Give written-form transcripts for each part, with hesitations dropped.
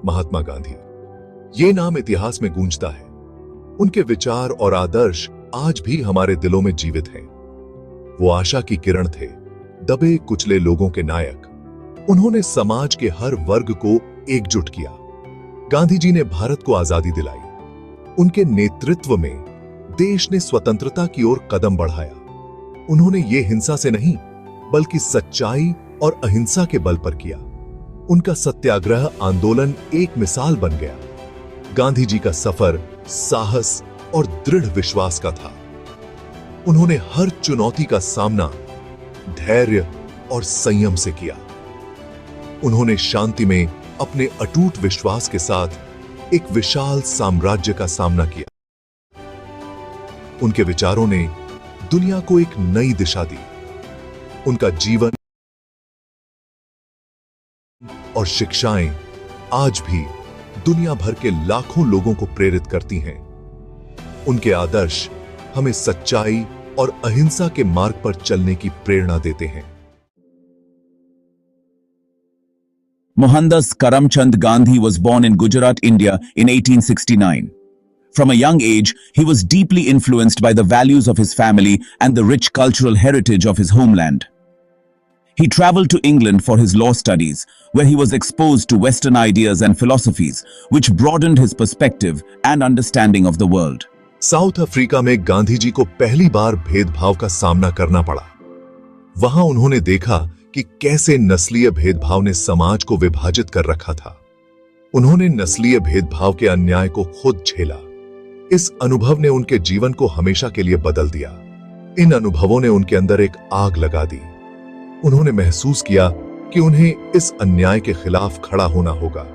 महात्मा गांधी, ये नाम इतिहास में गूंजता है। उनके विचार और आदर्श आज भी हमारे दिलों में जीवित हैं। वो आशा की किरण थे, दबे कुचले लोगों के नायक। उन्होंने समाज के हर वर्ग को एकजुट किया। गांधी जी ने भारत को आजादी दिलाई। उनके नेतृत्व में देश ने स्वतंत्रता की ओर कदम बढ़ाया। उन्होंने ये हिंसा से नहीं, बल्कि सच्चाई और अहिंसा के बल पर किया। उनका सत्याग्रह आंदोलन एक मिसाल बन गया। गांधी जी का सफर साहस और दृढ़ विश्वास का था। उन्होंने हर चुनौती का सामना धैर्य और संयम से किया। उन्होंने शांति में अपने अटूट विश्वास के साथ एक विशाल साम्राज्य का सामना किया। उनके विचारों ने दुनिया को एक नई दिशा दी। उनका जीवन और शिक्षाएं आज भी दुनिया भर के लाखों लोगों को प्रेरित करती हैं। उनके आदर्श हमें सच्चाई और अहिंसा के मार्ग पर चलने की प्रेरणा देते हैं। Mohandas Karamchand Gandhi was born in Gujarat, India in 1869. From a young age, he was deeply influenced by the values of his family and the rich cultural heritage of his homeland. He traveled to England for his law studies, where he was exposed to Western ideas and philosophies, which broadened his perspective and understanding of the world. South Africa में गांधी जी को पहली बार भेदभाव का सामना करना पड़ा। वहां उन्होंने देखा कि कैसे नस्लीय भेदभाव ने समाज को विभाजित कर रखा था। उन्होंने नस्लीय भेदभाव के अन्याय को खुद झेला। इस अनुभव ने उनके जीवन को हमेशा के लिए बदल दिया। इन अनुभवों ने उनके अंदर एक आग लगा दी। उन्होंने महसूस किया कि उन्हें इस अन्याय के खिलाफ खड़ा होना होगा।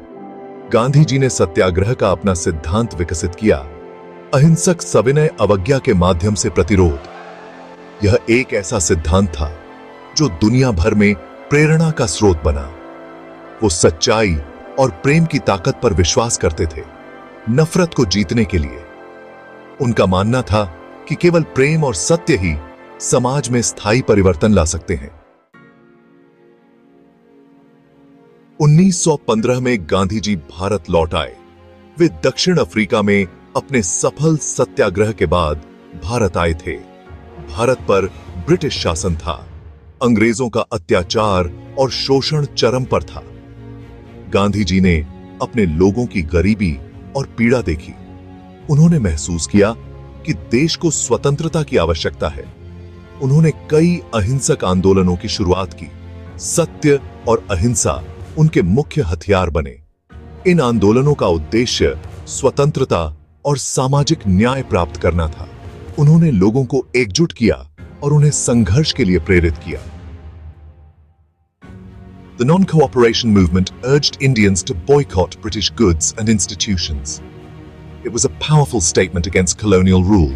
गांधी जी ने सत्याग्रह का अपना सिद्धांत विकसित किया, अहिंसक सविनय अवज्ञा के माध्यम से प्रतिरोध। यह एक ऐसा सिद्धांत था जो दुनिया भर में प्रेरणा का स्रोत बना। वो सच्चाई और प्रेम की ताकत पर विश्वास करते थे, नफरत को जीतने के लिए। उनका मानना था कि केवल प्रेम और सत्य ही समाज में स्थायी परिवर्तन ला सकते हैं। 1915 में गांधी जी भारत लौट आए। वे दक्षिण अफ्रीका में अपने सफल सत्याग्रह के बाद भारत आए थे। भारत पर ब्रिटिश शासन था। अंग्रेजों का अत्याचार और शोषण चरम पर था। गांधी जी ने अपने लोगों की गरीबी और पीड़ा देखी। उन्होंने महसूस किया कि देश को स्वतंत्रता की आवश्यकता है। उन्होंने कई अहिंसक आंदोलनों की शुरुआत की। सत्य और अहिंसा उनके मुख्य हथियार बने। इन आंदोलनों का उद्देश्य स्वतंत्रता और सामाजिक न्याय प्राप्त करना था। उन्होंने लोगों को एकजुट किया और उन्हें संघर्ष के लिए प्रेरित किया। The non-cooperation movement urged Indians to boycott British goods and institutions. It was a powerful statement against colonial rule.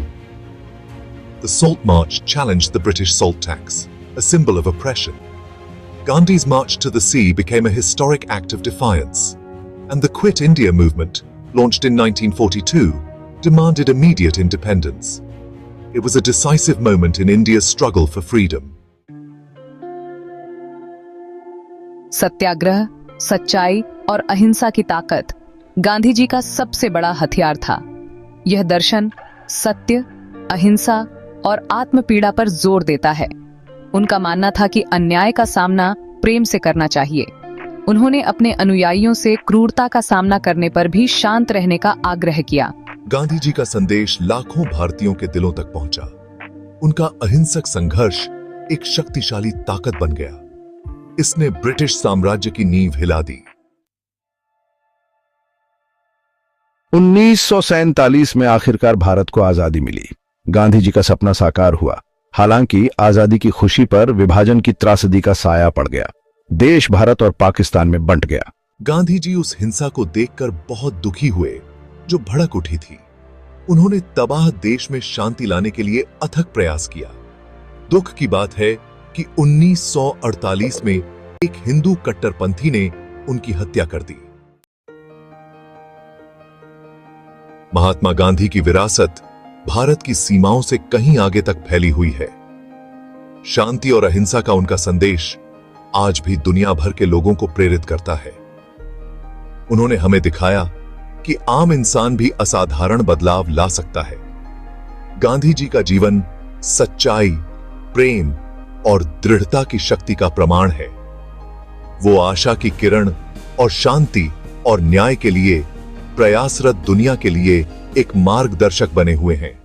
The Salt March challenged the British salt tax, a symbol of oppression. Gandhi's march to the sea became a historic act of defiance, and the Quit India movement, launched in 1942, demanded immediate independence. It was a decisive moment in India's struggle for freedom. सत्याग्रह, सच्चाई और अहिंसा की ताकत गांधी जी का सबसे बड़ा हथियार था। यह दर्शन सत्य, अहिंसा और आत्मपीड़ा पर जोर देता है। उनका मानना था कि अन्याय का सामना प्रेम से करना चाहिए। उन्होंने अपने अनुयायियों से क्रूरता का सामना करने पर भी शांत रहने का आग्रह किया। गांधी जी का संदेश लाखों भारतीयों के दिलों तक पहुंचा। उनका अहिंसक संघर्ष एक शक्तिशाली ताकत बन गया। इसने ब्रिटिश साम्राज्य की नींव हिला दी। 1947 में आखिरकार भारत को आजादी मिली। गांधी जी का सपना साकार हुआ। हालांकि आजादी की खुशी पर विभाजन की त्रासदी का साया पड़ गया। देश भारत और पाकिस्तान में बंट गया। गांधी जी उस हिंसा को देखकर बहुत दुखी हुए जो भड़क उठी थी। उन्होंने तबाह देश में शांति लाने के लिए अथक प्रयास किया। दुख की बात है कि 1948 में एक हिंदू कट्टरपंथी ने उनकी हत्या कर दी। महात्मा गांधी की विरासत भारत की सीमाओं से कहीं आगे तक फैली हुई है। शांति और अहिंसा का उनका संदेश आज भी दुनिया भर के लोगों को प्रेरित करता है। उन्होंने हमें दिखाया कि आम इंसान भी असाधारण बदलाव ला सकता है। गांधी जी का जीवन सच्चाई, प्रेम और दृढ़ता की शक्ति का प्रमाण है। वो आशा की किरण और शांति और न्याय के लिए प्रयासरत दुनिया के लिए एक मार्गदर्शक बने हुए हैं।